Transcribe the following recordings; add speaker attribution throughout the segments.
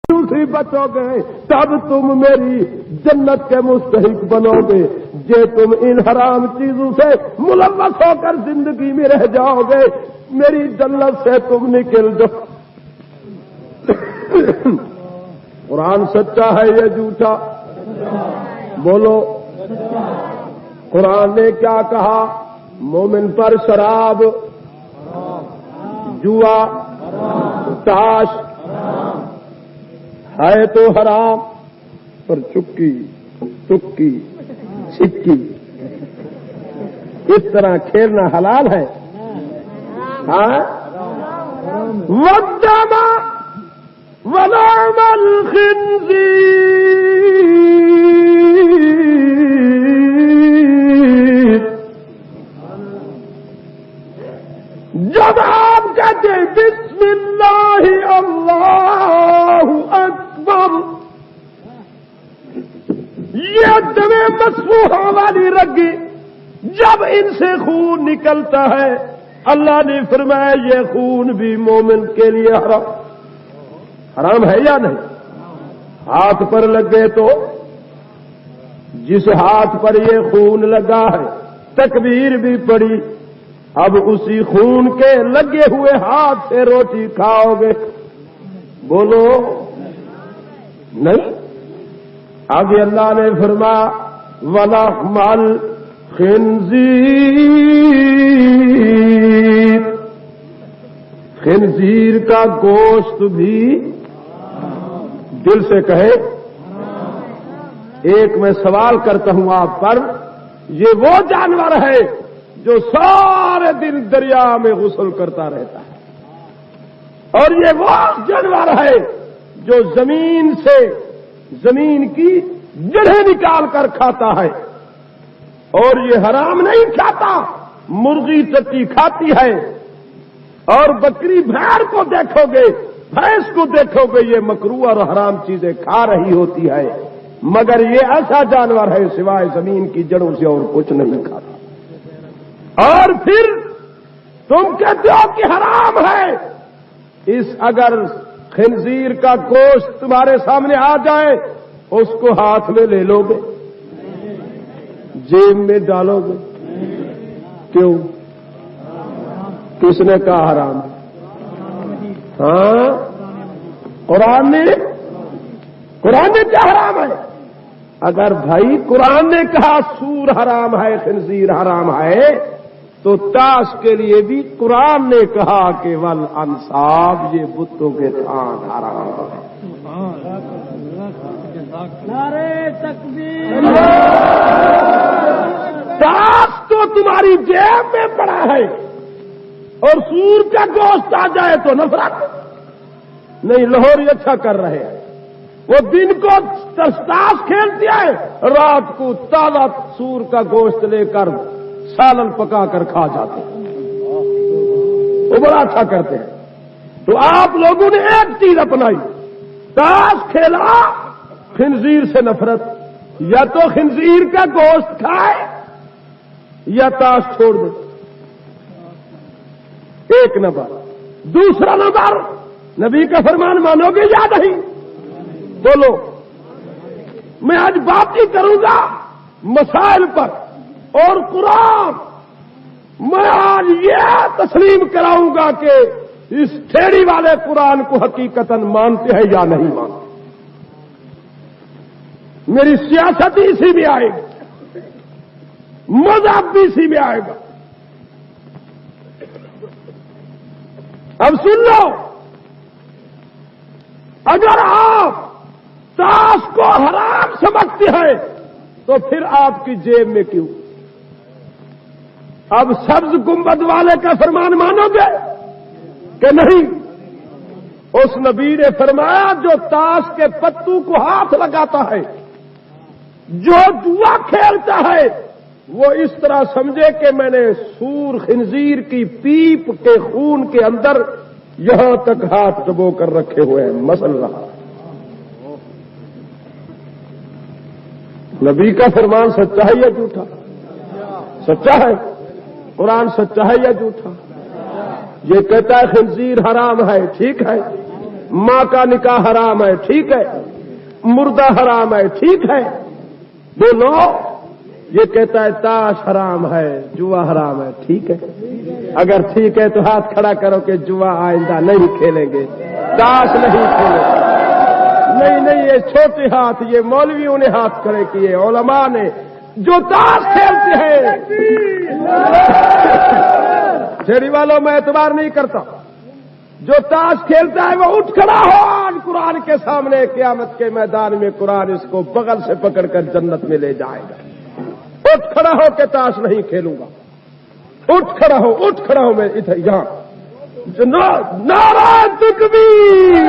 Speaker 1: دوسری بچو گے تب تم میری جنت کے مستحق بنو گے. جے تم ان حرام چیزوں سے ملوث ہو کر زندگی میں رہ جاؤ گے میری جنت سے تم نکل جاؤ. قرآن سچا ہے یا جھوٹا؟ بولو. قرآن نے کیا کہا؟ مومن پر شراب، جوا، تاش ہے تو حرام، پر چکی چکی چھکی اس طرح کھیلنا حلال ہے. ہاں والدم ولحم الخنزیر. جب آپ کہتے ہیں بسم اللہ اللہ اکبر، یہ دم مسفوحہ والی رگی جب ان سے خون نکلتا ہے اللہ نے فرمایا یہ خون بھی مومن کے لیے حرام ہے یا نہیں؟ ہاتھ پر لگے تو جس ہاتھ پر یہ خون لگا ہے تکبیر بھی پڑی، اب اسی خون کے لگے ہوئے ہاتھ سے روٹی کھاؤ گے؟ بولو نہیں. آگے اللہ نے فرمایا وَلَحْمَ الْخِنزِيرِ، خنزیر کا گوشت بھی دل سے کہے. ایک میں سوال کرتا ہوں آپ پر، یہ وہ جانور ہے جو سارے دن دریا میں غسل کرتا رہتا ہے، اور یہ وہ جانور ہے جو زمین کی جڑیں نکال کر کھاتا ہے، اور یہ حرام نہیں کھاتا، مرغی ٹٹی کھاتی ہے. اور بکری بھیڑ کو دیکھو گے، بھینس کو دیکھو گے، یہ مکروہ اور حرام چیزیں کھا رہی ہوتی ہے، مگر یہ ایسا جانور ہے سوائے زمین کی جڑوں سے اور کچھ نہیں کھاتا. اور پھر تم کہتے ہو کہ حرام ہے. اگر خنزیر کا گوشت تمہارے سامنے آ جائے اس کو ہاتھ میں لے لو گے، جیب میں ڈالو گے؟ کیوں؟ کس نے کہا حرام؟ ہاں قرآن نے کیا حرام ہے؟ اگر بھائی قرآن نے کہا سور حرام ہے، خنزیر حرام ہے، تو تاش کے لیے بھی قرآن نے کہا کہ والانصاب، یہ بتوں کے تھان حرام ہے.
Speaker 2: نعرے تکبیر.
Speaker 1: تاش تو تمہاری جیب میں پڑا ہے، اور سور کا گوشت آ جائے تو نفرت نہیں. لاہوری اچھا کر رہے ہیں، وہ دن کو تاش کھیلتی ہے، رات کو تازہ سور کا گوشت لے کر سالن پکا کر کھا جاتے ہیں، وہ بڑا اچھا کرتے ہیں. تو آپ لوگوں نے ایک چیز اپنائی، تاش کھیلا، خنزیر سے نفرت. یا تو خنزیر کا گوشت کھائے یا تاش چھوڑ دے. ایک نمبر. دوسرا نمبر، نبی کا فرمان مانو گے یا نہیں؟ بولو. میں آج بات ہی کروں گا مسائل پر، اور قرآن میں آج یہ تسلیم کراؤں گا کہ اس ٹھیڑی والے قرآن کو حقیقتاً مانتے ہیں یا نہیں مانتے. میری سیاست ہی اسی میں آئے گی، مذہب بھی اسی میں آئے گا. اب سن لو، اگر آپ تاش کو حرام سمجھتے ہیں تو پھر آپ کی جیب میں کیوں؟ اب سبز گنبد والے کا فرمان مانو گے کہ نہیں؟ اس نبی نے فرمایا جو تاش کے پتوں کو ہاتھ لگاتا ہے، جو جوا کھیلتا ہے، وہ اس طرح سمجھے کہ میں نے سور خنزیر کی پیپ کے خون کے اندر یہاں تک ہاتھ ڈبو کر رکھے ہوئے ہیں، مسل رہا. نبی کا فرمان سچا ہے یا جھوٹا؟ سچا ہے. قرآن سچا ہے یا جھوٹا؟ یہ کہتا ہے خنزیر حرام ہے، ٹھیک ہے، ماں کا نکاح حرام ہے، ٹھیک ہے، مردہ حرام ہے، ٹھیک ہے، بولو یہ کہتا ہے تاش حرام ہے، جوا حرام ہے، ٹھیک ہے، اگر ٹھیک ہے تو ہاتھ کھڑا کرو کہ جوا آئندہ نہیں کھیلیں گے، تاش نہیں کھیلیں گے۔ نہیں یہ چھوٹے ہاتھ، یہ مولویوں نے ہاتھ کھڑے کیے، علماء نے، جو تاش کھیلتے ہیں شیری والوں میں اعتبار نہیں کرتا، جو تاش کھیلتا ہے وہ اٹھ کھڑا ہو آج قرآن کے سامنے قیامت کے میدان میں، قرآن اس کو بغل سے پکڑ کر جنت میں لے جائے گا۔ اٹھ کھڑا ہو کہ تاش نہیں کھیلوں گا، اٹھ کھڑا ہو میں ادھر یہاں نعرہ تکبیر،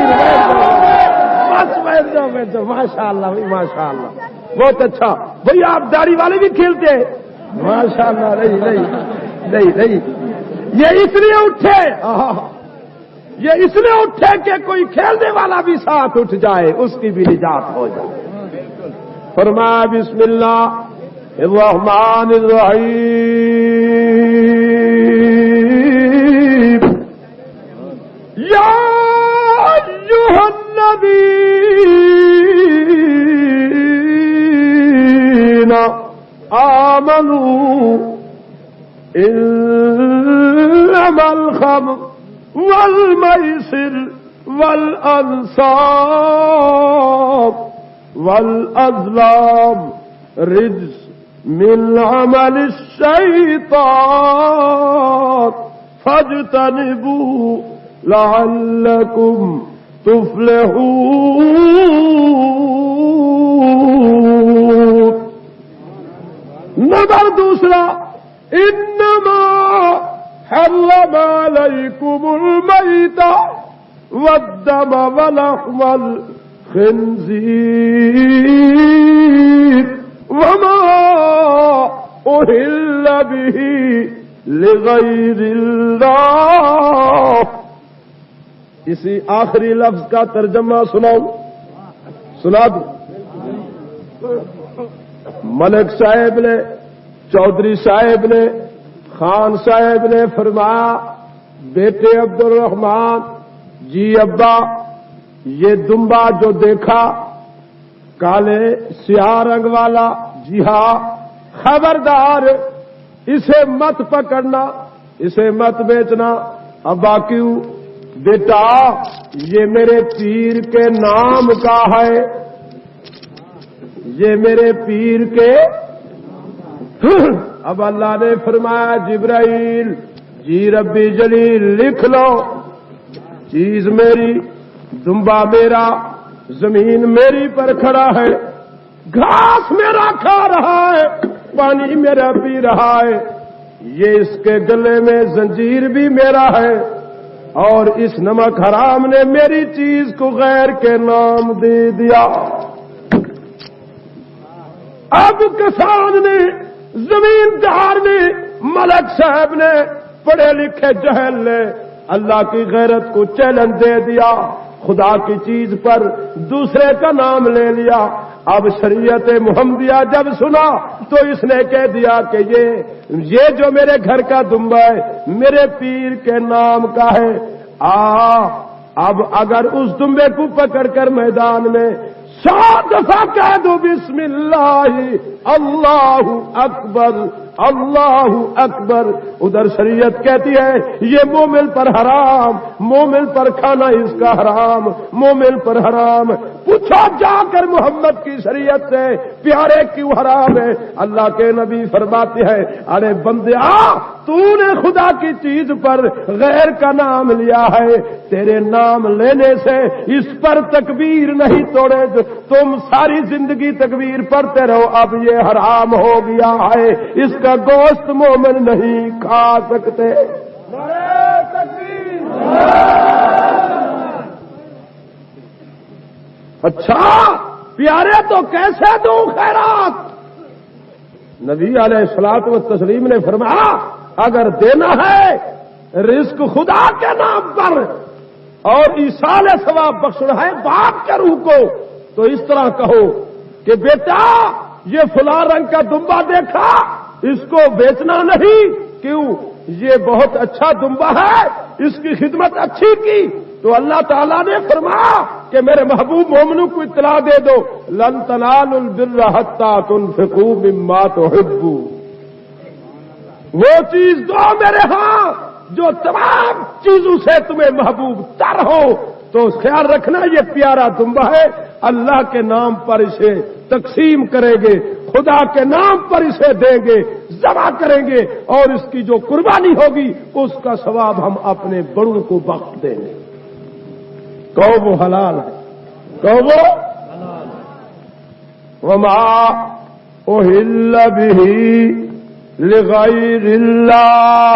Speaker 1: بس بیٹھ جاؤ، ماشاء اللہ ماشاء اللہ، بہت اچھا بھائی، آپ داڑھی والے بھی کھیلتے ہیں، ماشاء اللہ۔ نہیں یہ اس لیے اٹھے، یہ اس لیے اٹھے کہ کوئی کھیلنے والا بھی ساتھ اٹھ جائے، اس کی بھی نجات ہو جائے۔ فرمایا بسم اللہ الرحمن الرحیم، یا ایھا الذین آمنوا انما الخمر والمیسر والانصاب والازلام رجس من عمل الشیطان فاجتنبوه لعلکم تفلحون۔ نمبر دوسرا، انما حرم علیکم المیت والدم ولحم الخنزیر وما اہل به لغیر اللہ۔ اسی آخری لفظ کا ترجمہ سنا دوں۔ ملک صاحب نے، چودھری صاحب نے، خان صاحب نے فرمایا، بیٹے عبد الرحمان جی ابا، یہ دمبا جو دیکھا کالے سیاہ رنگ والا، جی ہاں، خبردار اسے مت پکڑنا، اسے مت بیچنا۔ ابا کیوں؟ بیٹا یہ میرے پیر کے نام کا ہے، یہ میرے پیر کے۔ اب اللہ نے فرمایا جبرائیل جی ربی جلیل لکھ لو، چیز میری، دمبا میرا، زمین میری پر کھڑا ہے، گھاس میرا کھا رہا ہے، پانی میرا پی رہا ہے، یہ اس کے گلے میں زنجیر بھی میرا ہے، اور اس نمک حرام نے میری چیز کو غیر کے نام دے دیا۔ اب کسان نے، زمیندار نے، ملک صاحب نے، پڑھے لکھے جہل نے اللہ کی غیرت کو چیلنج دے دیا، خدا کی چیز پر دوسرے کا نام لے لیا۔ اب شریعت محمدیہ جب سنا تو اس نے کہہ دیا کہ یہ جو میرے گھر کا دمبا ہے میرے پیر کے نام کا ہے۔ اب اگر اس دمبے کو پکڑ کر میدان میں 100 دفعہ کہہ دو بسم اللہ اللہ اکبر اللہ اکبر، ادھر شریعت کہتی ہے یہ مومن پر حرام، مومن پر کھانا اس کا حرام، مومن پر حرام۔ پوچھو جا کر محمد کی شریعت سے پیارے کیوں حرام ہے؟ اللہ کے نبی فرماتے ہیں ارے بندیا، تو نے خدا کی چیز پر غیر کا نام لیا ہے، تیرے نام لینے سے اس پر تکبیر نہیں توڑے، تم ساری زندگی تکبیر پڑھتے رہو، اب یہ حرام ہو گیا ہے، اس کا گوشت مومن نہیں کھا سکتے۔ اچھا پیارے تو کیسے دوں خیرات؟ نبی علیہ الصلوۃ والتسلیم نے فرمایا اگر دینا ہے رزق خدا کے نام پر اور ایصال ثواب بخشنا ہے باپ کے روح کو، تو اس طرح کہو کہ بیٹا یہ فلاں رنگ کا دمبا دیکھا، اس کو بیچنا نہیں، کیوں؟ یہ بہت اچھا دمبا ہے، اس کی خدمت اچھی کی تو اللہ تعالیٰ نے فرمایا کہ میرے محبوب مومنوں کو اطلاع دے دو لن تنالوا البر حتی تنفقوا مما تحبون، وہ چیز دو میرے ہاں جو تمام چیزوں سے تمہیں محبوب تر ہو، تو خیال رکھنا یہ پیارا دمبا ہے، اللہ کے نام پر اسے تقسیم کریں گے، خدا کے نام پر اسے دیں گے، ذبح کریں گے، اور اس کی جو قربانی ہوگی اس کا ثواب ہم اپنے بڑوں کو بخش دیں گے۔ کہو وہ حلال ہے، کہو وہ وما احل به لغیر اللہ۔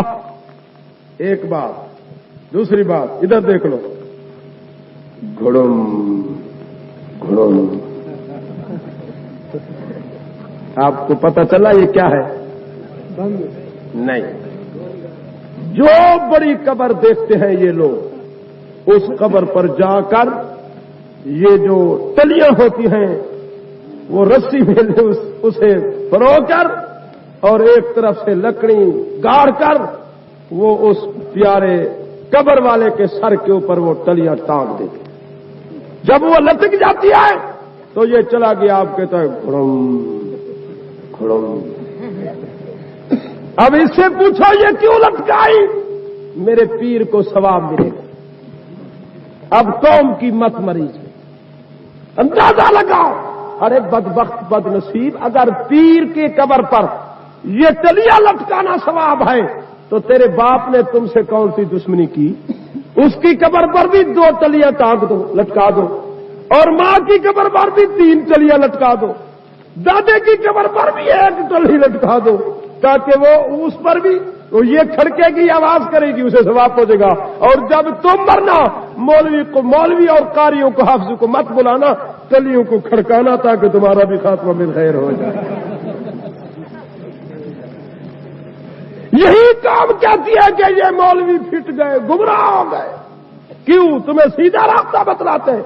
Speaker 1: ایک بات، دوسری بات ادھر دیکھ لو، گھڑم گھڑم، آپ کو پتہ چلا یہ کیا ہے؟ نہیں، جو بڑی قبر دیکھتے ہیں یہ لوگ، اس قبر پر جا کر یہ جو تلیاں ہوتی ہیں وہ رسی میں اسے پرو کر اور ایک طرف سے لکڑی گاڑ کر وہ اس پیارے قبر والے کے سر کے اوپر وہ تلیاں ٹانگ دیتے، جب وہ لٹک جاتی ہے تو یہ چلا گیا، آپ کہتا ہے گھڑم گھڑم۔ اب اس سے پوچھو یہ کیوں لٹکائی؟ میرے پیر کو ثواب ملے گا۔ اب قوم کی مت مریض ہے، اندازہ لگاؤ، ارے بدبخت بد نصیب، اگر پیر کی قبر پر یہ تلیاں لٹکانا ثواب ہے تو تیرے باپ نے تم سے کون سی دشمنی کی؟ اس کی قبر پر بھی 2 تلیاں ٹانگ دو، لٹکا دو، اور ماں کی قبر پر بھی 3 تلیاں لٹکا دو، دادے کی قبر پر بھی 1 تلی لٹکا دو، تاکہ وہ اس پر بھی وہ یہ کھڑکے کی آواز کرے گی، اسے ثواب پہنچے گا۔ اور جب تم مرنا مولوی اور قاریوں کو حافظ کو مت بلانا، تلیوں کو کھڑکانا تاکہ تمہارا بھی خاتمہ بالخیر ہو جائے۔ یہی کام کہتی ہے کہ یہ مولوی پھٹ گئے، گمراہ ہو گئے، کیوں؟ تمہیں سیدھا راستہ بتلاتے ہیں۔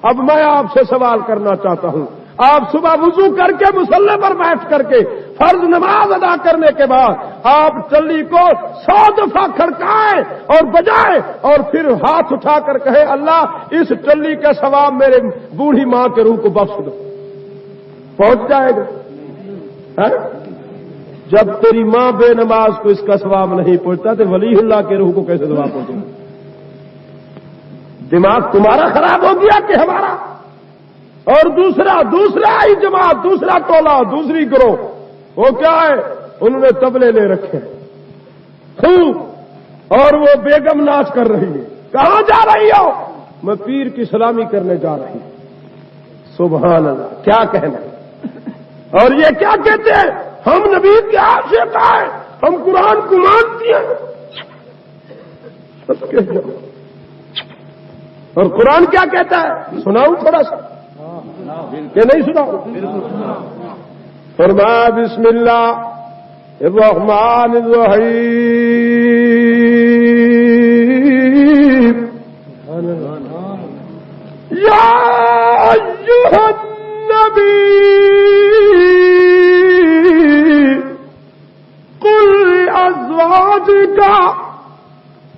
Speaker 1: اب میں آپ سے سوال کرنا چاہتا ہوں، آپ صبح وضو کر کے مصلی پر بیٹھ کر کے فرض نماز ادا کرنے کے بعد آپ ٹلی کو 100 دفعہ کھڑکائیں اور بجائیں اور پھر ہاتھ اٹھا کر کہیں اللہ اس ٹلی کا ثواب میرے بوڑھی ماں کے روح کو بخش دو، پہنچ جائے گا؟ جب تیری ماں بے نماز کو اس کا ثواب نہیں پہنچتا تو ولی اللہ کے روح کو کیسے ثواب پہنچے گا؟ دماغ تمہارا خراب ہو گیا کہ ہمارا؟ اور دوسرا ہی جماعت، دوسرا ٹولہ، دوسری گروہ، وہ کیا ہے؟ انہوں نے تبلے لے رکھے ہیں خوب، اور وہ بیگم ناچ کر رہی ہے۔ کہاں جا رہی ہو؟ میں پیر کی سلامی کرنے جا رہی ہوں۔ سبحان اللہ، کیا کہنا؟ اور یہ کیا کہتے ہیں؟ ہم نبی کے عاشق ہیں، ہم قرآن کو مانتی ہیں۔ اور قرآن کیا کہتا ہے؟ سناؤں تھوڑا سا کہ نہیں سناؤں؟ فرمایا بسم اللہ الرحمن الرحیم یا ایھا النبی قل لأزواجک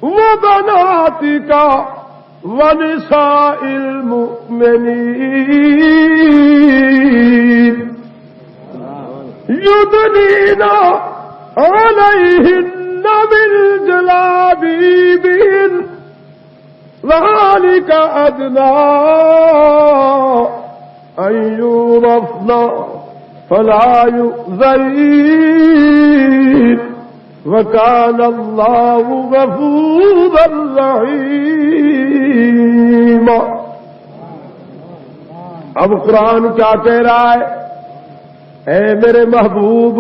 Speaker 1: وبناتک ونساء المؤمنین یدنین علیہن من جلابیبہن ذالک ادنی ان یعرفن فلا یؤذین وَكَانَ اللَّهُ غَفُورًا رَّحِيمًا۔ اب قرآن کیا کہہ رہا ہے؟ اے میرے محبوب،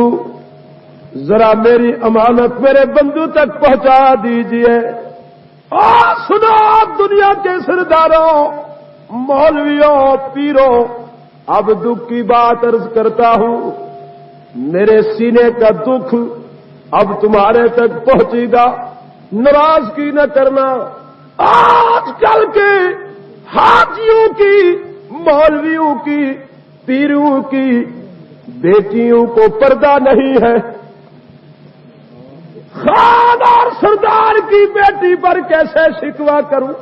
Speaker 1: ذرا میری امانت میرے بندوں تک پہنچا دیجئے۔ اور سنو دنیا کے سرداروں، مولویوں، پیروں، اب دکھ کی بات عرض کرتا ہوں۔ میرے سینے کا دکھ اب تمہارے تک پہنچے گا، ناراضگی نہ کرنا۔ آج کل کے حاجیوں کی، مولویوں کی، پیروں کی بیٹیوں کو پردہ نہیں ہے۔ خان اور سردار کی بیٹی پر کیسے شکوہ کروں؟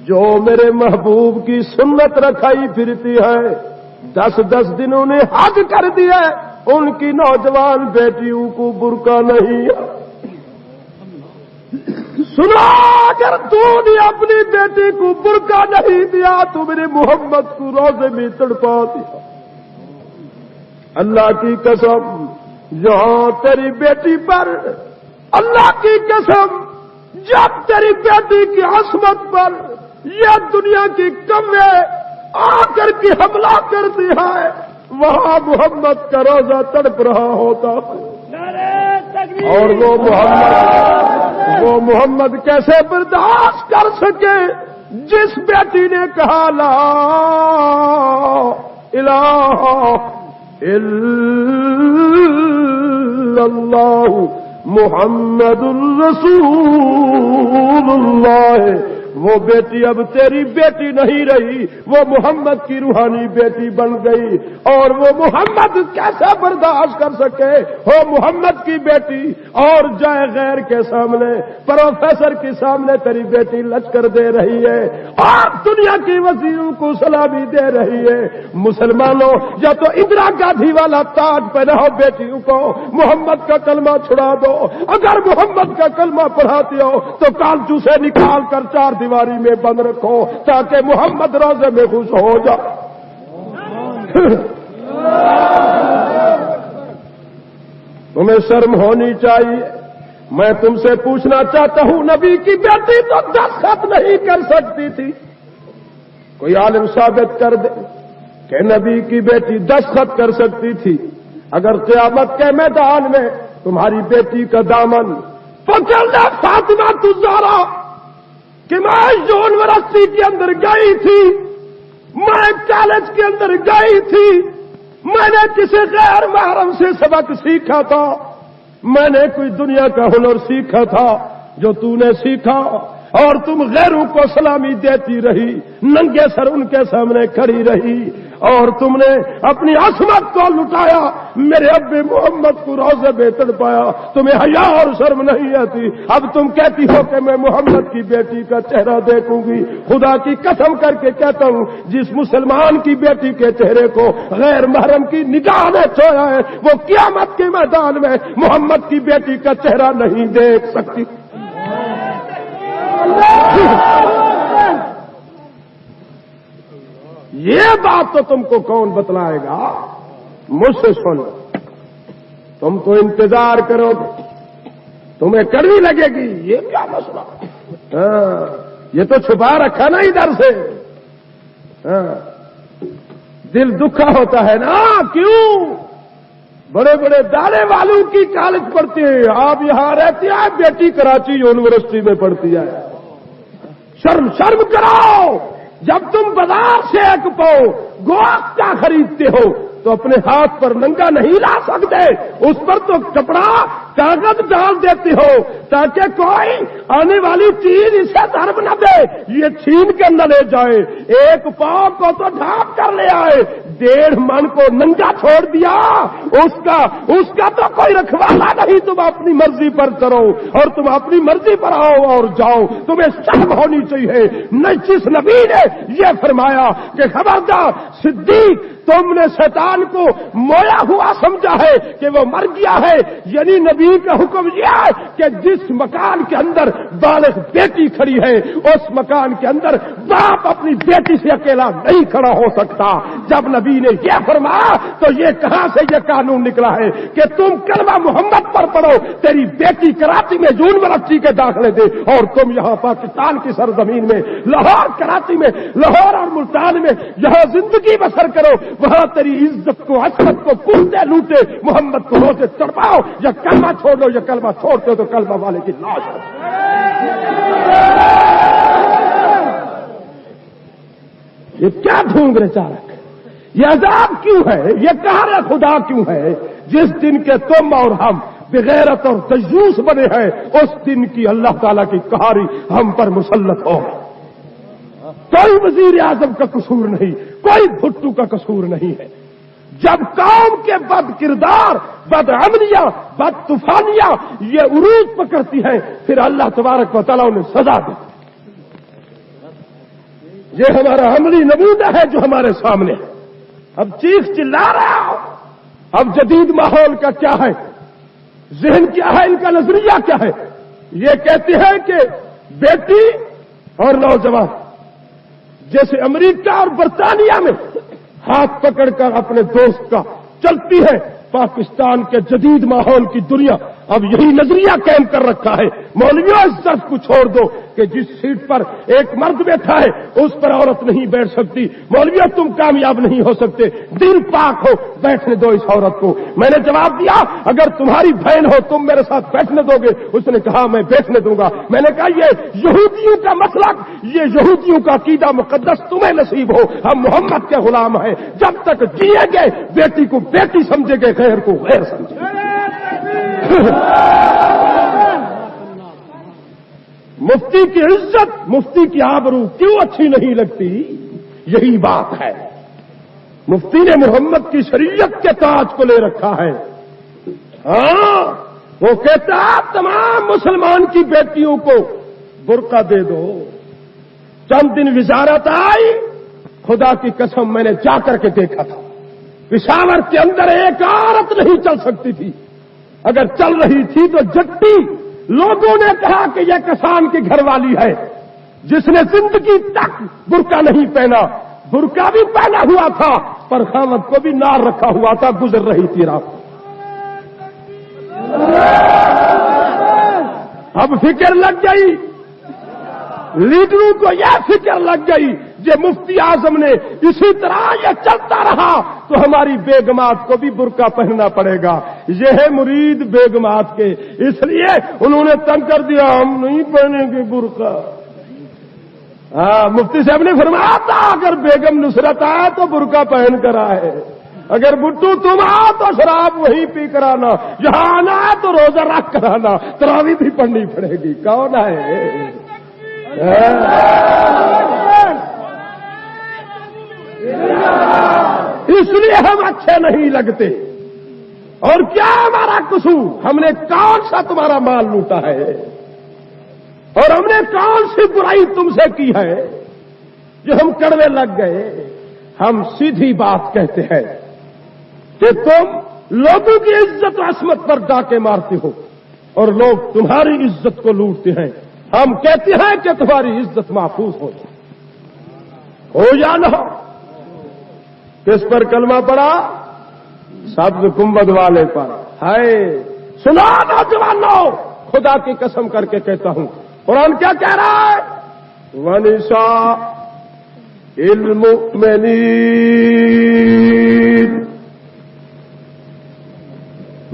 Speaker 1: جو میرے محبوب کی سنت رکھائی پھرتی ہے 10 دن انہیں حج کر دیا ان کی نوجوان بیٹیوں کو برقع نہیں ہے۔ سنا اگر تو نے اپنی بیٹی کو برقع نہیں دیا تو میرے محمد کو روزے میں تڑپا دیا۔ اللہ کی قسم یہاں تیری بیٹی پر، اللہ کی قسم جب تیری بیٹی کی عصمت پر یہ دنیا کی کمے آ کر کے حملہ کرتی ہے وہاں محمد کا روزہ تڑپ رہا ہوتا ہے، اور وہ محمد کیسے برداشت کر سکے جس بیٹی نے کہا لا الہ الا اللہ محمد رسول اللہ۔ وہ بیٹی اب تیری بیٹی نہیں رہی، وہ محمد کی روحانی بیٹی بن گئی، اور وہ محمد کیسے برداشت کر سکے ہو محمد کی بیٹی اور جائے غیر کے سامنے، پروفیسر کے سامنے تیری بیٹی لچکر دے رہی ہے اور دنیا کی وزیروں کو سلامی دے رہی ہے۔ مسلمانوں یا تو اندرا گاندھی والا تاج پہناؤ بیٹیوں کو، محمد کا کلمہ چھڑا دو، اگر محمد کا کلمہ پڑھاتی ہو تو کالچو سے نکال کر 4 دیواری میں بند رکھو تاکہ محمد روزے میں خوش ہو جائے۔ تمہیں شرم ہونی چاہیے۔ میں تم سے پوچھنا چاہتا ہوں نبی کی بیٹی تو دستخط نہیں کر سکتی تھی، کوئی عالم ثابت کر دے کہ نبی کی بیٹی دستخط کر سکتی تھی؟ اگر قیامت کے میدان میں تمہاری بیٹی کا دامن پکڑ لے فاطمہ الزہرا کہ میں یونیورسٹی کے اندر گئی تھی، میں کالج کے اندر گئی تھی، میں نے کسی غیر محرم سے سبق سیکھا تھا، میں نے کوئی دنیا کا ہنر سیکھا تھا جو تو نے سیکھا، اور تم غیروں کو سلامی دیتی رہی، ننگے سر ان کے سامنے کھڑی رہی، اور تم نے اپنی عصمت کو لٹایا، میرے ابے محمد کو روزے میں تڑپایا، تمہیں حیا اور شرم نہیں آتی؟ اب تم کہتی ہو کہ میں محمد کی بیٹی کا چہرہ دیکھوں گی۔ خدا کی قسم کر کے کہتا ہوں جس مسلمان کی بیٹی کے چہرے کو غیر محرم کی نگاہ نے چھویا ہے وہ قیامت کے میدان میں محمد کی بیٹی کا چہرہ نہیں دیکھ سکتی۔ یہ بات تو تم کو کون بتلائے گا؟ مجھ سے سنو، تم تو انتظار کرو گے، تمہیں کڑوی لگے گی، یہ کیا مسئلہ؟ یہ تو چھپا رکھا نا ادھر سے، دل دکھا ہوتا ہے نا۔ کیوں؟ بڑے بڑے دانے والوں کی کالج پڑھتی ہے، آپ یہاں رہتی ہے، بیٹی کراچی یونیورسٹی میں پڑھتی ہے۔ شرم کراؤ، جب تم بازار سے ایک پاؤ گوشت کا خریدتے ہو تو اپنے ہاتھ پر ننگا نہیں لا سکتے، اس پر تو کپڑا کاغذ ڈال دیتے ہو تاکہ کوئی آنے والی چیز اسے ضرب نہ دے، یہ چھین کے نہ لے جائے۔ ایک پاؤں کو تو ڈھانپ کر لے آئے، 1.5 من کو ننگا چھوڑ دیا، اس کا تو کوئی رکھوالا نہیں۔ تم اپنی مرضی پر کرو اور تم اپنی مرضی پر آؤ اور جاؤ، تمہیں شرم ہونی چاہیے۔ جس نبی نے یہ فرمایا کہ خبردار صدیق تم نے شیطان کو مویا ہوا سمجھا ہے کہ وہ مر گیا ہے، یعنی نبی کا حکم یہ ہے کہ جس مکان کے اندر بالغ بیٹی کھڑی ہے اس مکان کے اندر باپ اپنی بیٹی سے اکیلا نہیں کھڑا ہو سکتا۔ جب نبی نے یہ فرمایا تو یہ کہاں سے یہ قانون نکلا ہے کہ تم کلمہ محمد پر پڑھو، تیری بیٹی کراچی میں یونیورسٹی کے داخلے دے اور تم یہاں پاکستان کی سرزمین میں لاہور کراچی میں، لاہور اور ملتان میں یہاں زندگی بسر کرو، وہاں تیری عزت کو عصمت کو کودے لوٹے، محمد کو روزے تڑپاؤ، یا کلمہ چھوڑ دو، یا کلمہ چھوڑتے ہو تو کلمہ والے کی لاش ہے۔ یہ کیا ڈھونڈ رہے چارک؟ یہ عذاب کیوں ہے؟ یہ قہر خدا کیوں ہے؟ جس دن کے تم اور ہم بغیرت اور تجوس بنے ہیں اس دن کی اللہ تعالیٰ کی قہری ہم پر مسلط ہو۔ کوئی وزیر اعظم کا قصور نہیں، کوئی بھٹو کا قصور نہیں ہے۔ جب قوم کے بد کردار، بد عملیاں، بد طوفانیاں یہ عروج پکڑتی ہیں پھر اللہ تبارک و تعالیٰ انہیں سزا دیتا ہے۔ یہ ہمارا عملی نمونہ ہے جو ہمارے سامنے ہے. اب چیخ چلا رہا ہو. اب جدید ماحول کا کیا ہے، ذہن کیا ہے، ان کا نظریہ کیا ہے؟ یہ کہتے ہیں کہ بیٹی اور نوجوان جیسے امریکہ اور برطانیہ میں ہاتھ پکڑ کر اپنے دوست کا چلتی ہے، پاکستان کے جدید ماحول کی دنیا اب یہی نظریہ قائم کر رکھا ہے. مولویوں اس طرف کو چھوڑ دو کہ جس سیٹ پر ایک مرد بیٹھا ہے اس پر عورت نہیں بیٹھ سکتی. مولویوں تم کامیاب نہیں ہو سکتے، دل پاک ہو، بیٹھنے دو اس عورت کو. میں نے جواب دیا اگر تمہاری بہن ہو تم میرے ساتھ بیٹھنے دو گے؟ اس نے کہا میں بیٹھنے دوں گا. میں نے کہا یہ یہودیوں کا مسلک، یہ یہودیوں کا عقیدہ مقدس تمہیں نصیب ہو، ہم محمد کے غلام ہیں. جب تک جیے گے بیٹی کو بیٹی سمجھے گے، غیر کو غیر سمجھے گے. مفتی کی عزت، مفتی کی آبرو کیوں اچھی نہیں لگتی؟ یہی بات ہے. مفتی نے محمد کی شریعت کے تاج کو لے رکھا ہے. ہاں وہ کہتا تمام مسلمان کی بیٹیوں کو برقع دے دو. چند دن وزارت آئی، خدا کی قسم میں نے جا کر کے دیکھا تھا، پشاور کے اندر ایک عورت نہیں چل سکتی تھی. اگر چل رہی تھی تو جٹی. لوگوں نے کہا کہ یہ کسان کی گھر والی ہے جس نے زندگی تک برقع نہیں پہنا. برقع بھی پہنا ہوا تھا پر خامد کو بھی نار رکھا ہوا تھا، گزر رہی تھی رات. اب فکر لگ گئی لیڈروں کو، یہ فکر لگ گئی یہ مفتی اعظم نے اسی طرح یہ چلتا رہا تو ہماری بیگمات کو بھی برقع پہننا پڑے گا. یہ ہے مرید بیگمات کے، اس لیے انہوں نے تنگ کر دیا ہم نہیں پہنیں گے برقع. ہاں مفتی صاحب نے فرمایا تھا اگر بیگم نصرت آئے تو برقع پہن کر آئے، اگر بٹو تم آؤ تو شراب وہیں پی کر آنا، یہاں آنا ہے تو روزہ رکھ کر آنا، تراویح بھی پڑھنی پڑے گی. کون ہے؟ اس لیے ہم اچھے نہیں لگتے. اور کیا ہمارا قصور؟ ہم نے کون سا تمہارا مال لوٹا ہے اور ہم نے کون سی برائی تم سے کی ہے جو ہم کڑوے لگ گئے؟ ہم سیدھی بات کہتے ہیں کہ تم لوگوں کی عزت و عصمت پر ڈاکے مارتے ہو اور لوگ تمہاری عزت کو لوٹتے ہیں. ہم کہتے ہیں کہ تمہاری عزت محفوظ ہو یا نہ ہو. کس پر کلمہ پڑا؟ سبز گنبد والے پر. ہے سنا نوجوانوں، خدا کی قسم کر کے کہتا ہوں قرآن کیا کہہ رہا ہے؟ وَنِسَاءِ الْمُؤْمِنِينَ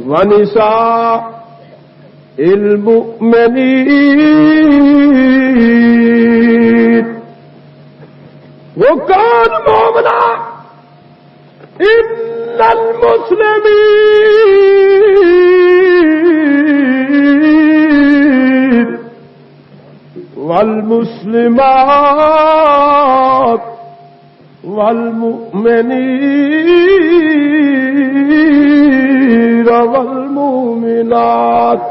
Speaker 1: وَنِسَاءِ الْمُؤْمِنِينَ. وہ کون مومنہ؟ ان المسلمین والمسلمات والمؤمنین والمؤمنات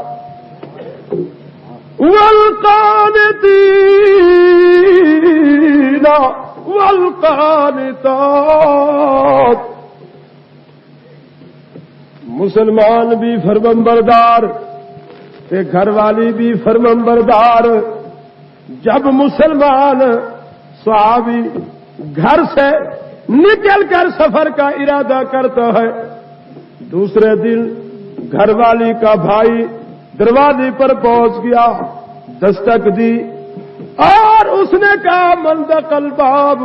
Speaker 1: والقانتین والقانتات. مسلمان بھی فرمانبردار کہ گھر والی بھی فرمانبردار. جب مسلمان صحابی گھر سے نکل کر سفر کا ارادہ کرتا ہے، دوسرے دن گھر والی کا بھائی دروازے پر پہنچ گیا، دستک دی اور اس نے کہا من دق الباب،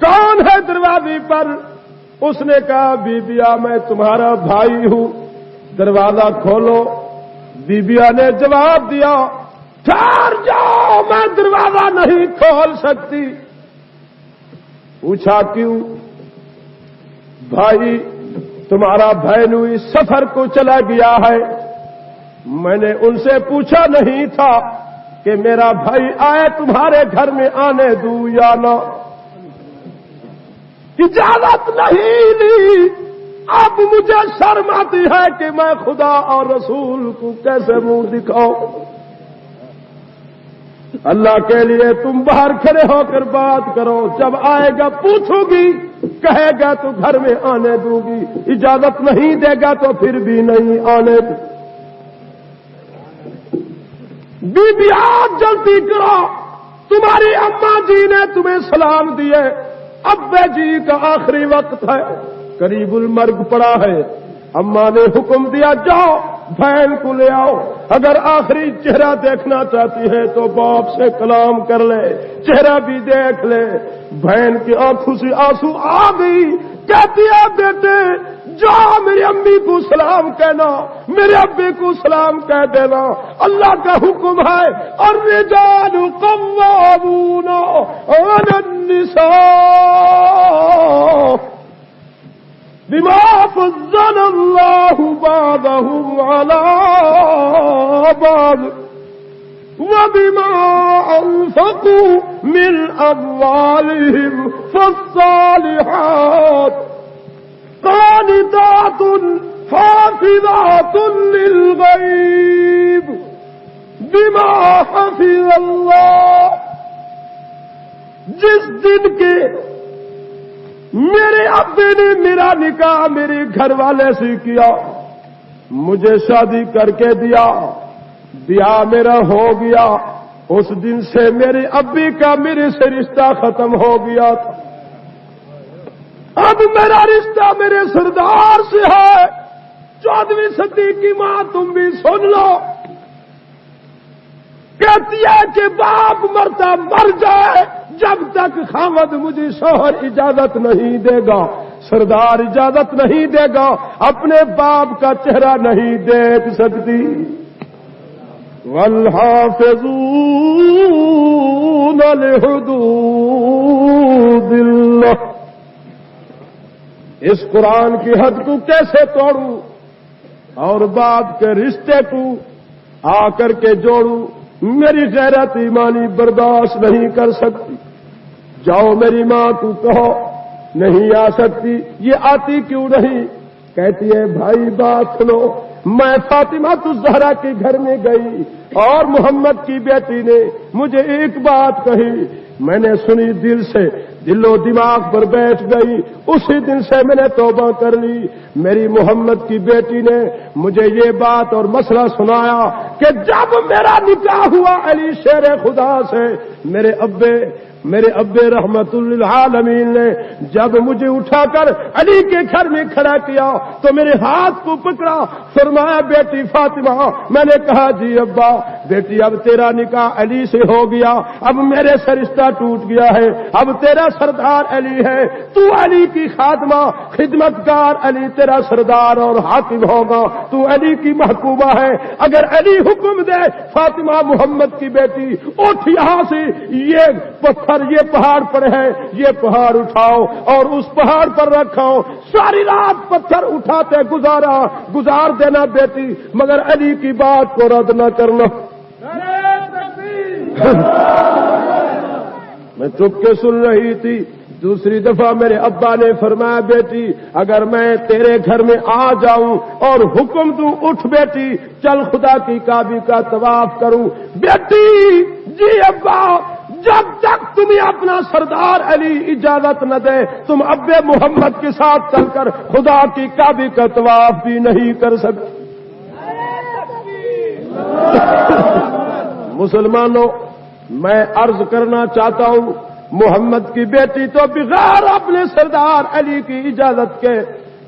Speaker 1: کون ہے دروازے پر؟ اس نے کہا بی بیا میں تمہارا بھائی ہوں، دروازہ کھولو. بی بیا نے جواب دیا ٹھہر جاؤ میں دروازہ نہیں کھول سکتی. پوچھا کیوں؟ بھائی تمہارا بہنوئی سفر کو چلا گیا ہے. میں نے ان سے پوچھا نہیں تھا کہ میرا بھائی آئے تمہارے گھر میں آنے دوں یا نہ، اجازت نہیں لی. اب مجھے شرم آتی ہے کہ میں خدا اور رسول کو کیسے منہ دکھاؤں. اللہ کے لیے تم باہر کھڑے ہو کر بات کرو، جب آئے گا پوچھو گی، کہے گا تو گھر میں آنے دوں گی، اجازت نہیں دے گا تو پھر بھی نہیں آنے دوں۔ بیبیات جلدی کرو، تمہاری اماں جی نے تمہیں سلام دیے، ابے جی کا آخری وقت ہے، قریب المرگ پڑا ہے، اماں نے حکم دیا جاؤ بہن کو لے آؤ، اگر آخری چہرہ دیکھنا چاہتی ہے تو باپ سے کلام کر لے، چہرہ بھی دیکھ لے۔ بہن کی آنکھوں سے آنسو آ گئی، کہتی ہے بیٹے جاؤ میری امی کو سلام کہنا، میرے ابے کو سلام کہہ دینا، اللہ کا حکم ہے، الرجال قوامون علی النساء بما فضل اللہ بعضهم على بعض وبما انفقوا من اموالهم فالصالحات قانتات حافظات للغیب بما حفظ اللہ۔ جس دن کے میرے ابے نے میرا نکاح میرے گھر والے سے کیا، مجھے شادی کر کے دیا، بیاہ میرا ہو گیا، اس دن سے میرے ابے کا میرے سے رشتہ ختم ہو گیا تھا۔ اب میرا رشتہ میرے سردار سے ہے۔ 14ویں صدی کی ماں تم بھی سن لو، کہتی ہے کہ باپ مرتا مر جائے جب تک خاوند مجھے شوہر اجازت نہیں دے گا، سردار اجازت نہیں دے گا، اپنے باپ کا چہرہ نہیں دیکھ سکتی۔ والحافظون لحدود اللہ۔ اس قرآن کی حد کو کیسے توڑوں اور باپ کے رشتے کو آ کر کے جوڑوں؟ میری غیرت ایمانی برداشت نہیں کر سکتی۔ جاؤ میری ماں کو کہو نہیں آ سکتی، یہ آتی کیوں نہیں؟ کہتی ہے بھائی بات سنو، میں فاطمہ الزہرا کے گھر میں گئی اور محمد کی بیٹی نے مجھے ایک بات کہی، میں نے سنی، دل سے دل و دماغ پر بیٹھ گئی، اسی دن سے میں نے توبہ کر لی۔ میری محمد کی بیٹی نے مجھے یہ بات اور مسئلہ سنایا کہ جب میرا نکاح ہوا علی شیر خدا سے، میرے ابے رحمت للعالمین نے جب مجھے اٹھا کر علی کے گھر میں کھڑا کیا تو میرے ہاتھ کو پکڑا، فرمایا بیٹی فاطمہ، میں نے کہا جی ابا۔ بیٹی اب تیرا نکاح علی سے ہو گیا، اب میرے سے رشتہ ٹوٹ گیا ہے، اب تیرا سردار علی ہے، تو علی کی خادمہ خدمتگار، علی تیرا سردار اور حاکم ہوگا، تو علی کی محکومہ ہے۔ اگر علی حکم دے فاطمہ محمد کی بیٹی اٹھ یہاں سے، یہ پتھر یہ پہاڑ پر ہے، یہ پہاڑ اٹھاؤ اور اس پہاڑ پر رکھاؤ، ساری رات پتھر اٹھاتے گزار دینا بیٹی، مگر علی کی بات کو رد نہ کرنا۔ میں چپ کے سن رہی تھی۔ دوسری دفعہ میرے ابا نے فرمایا بیٹی اگر میں تیرے گھر میں آ جاؤں اور حکم دوں اٹھ بیٹی چل خدا کی کعبے کا طواف کروں، بیٹی جی ابا جب تک تمہیں اپنا سردار علی اجازت نہ دے تم ابے محمد کے ساتھ چل کر خدا کی کعبے کا طواف بھی نہیں کر سکتے۔ مسلمانوں، میں عرض کرنا چاہتا ہوں، محمد کی بیٹی تو بغیر اپنے سردار علی کی اجازت کے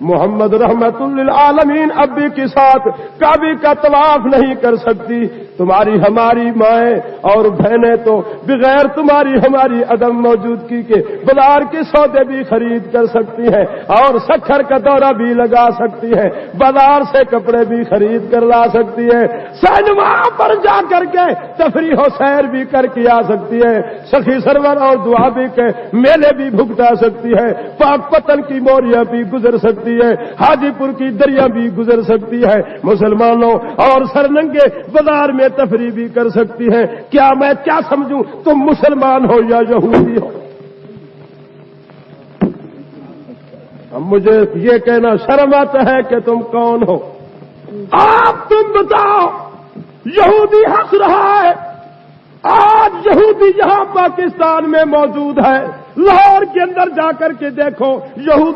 Speaker 1: محمد رحمت للعالمین ابی کے ساتھ کعبے کا طواف نہیں کر سکتی۔ تمہاری ہماری مائیں اور بہنیں تو بغیر تمہاری ہماری عدم موجودگی کے بازار کے سودے بھی خرید کر سکتی ہیں اور سکھر کا دورہ بھی لگا سکتی ہیں، بازار سے کپڑے بھی خرید کر لا سکتی ہیں، سینما پر جا کر کے تفریح و سیر بھی کر کے آ سکتی ہے، سخی سرور اور دعابی کے میلے بھی بھگتا سکتی ہے، پاک پتن کی موریاں بھی گزر سکتی ہے، حاجی پور کی دریا بھی گزر سکتی ہے مسلمانوں، اور سرننگے بازار میں تفریح بھی کر سکتی ہے۔ کیا میں کیا سمجھوں تم مسلمان ہو یا یہودی ہو؟ اب مجھے یہ کہنا شرم آتا ہے کہ تم کون ہو؟ آپ تم بتاؤ، یہودی ہنس رہا ہے، آج یہودی یہاں پاکستان میں موجود ہے، لاہور کے اندر جا کر کے دیکھو یہود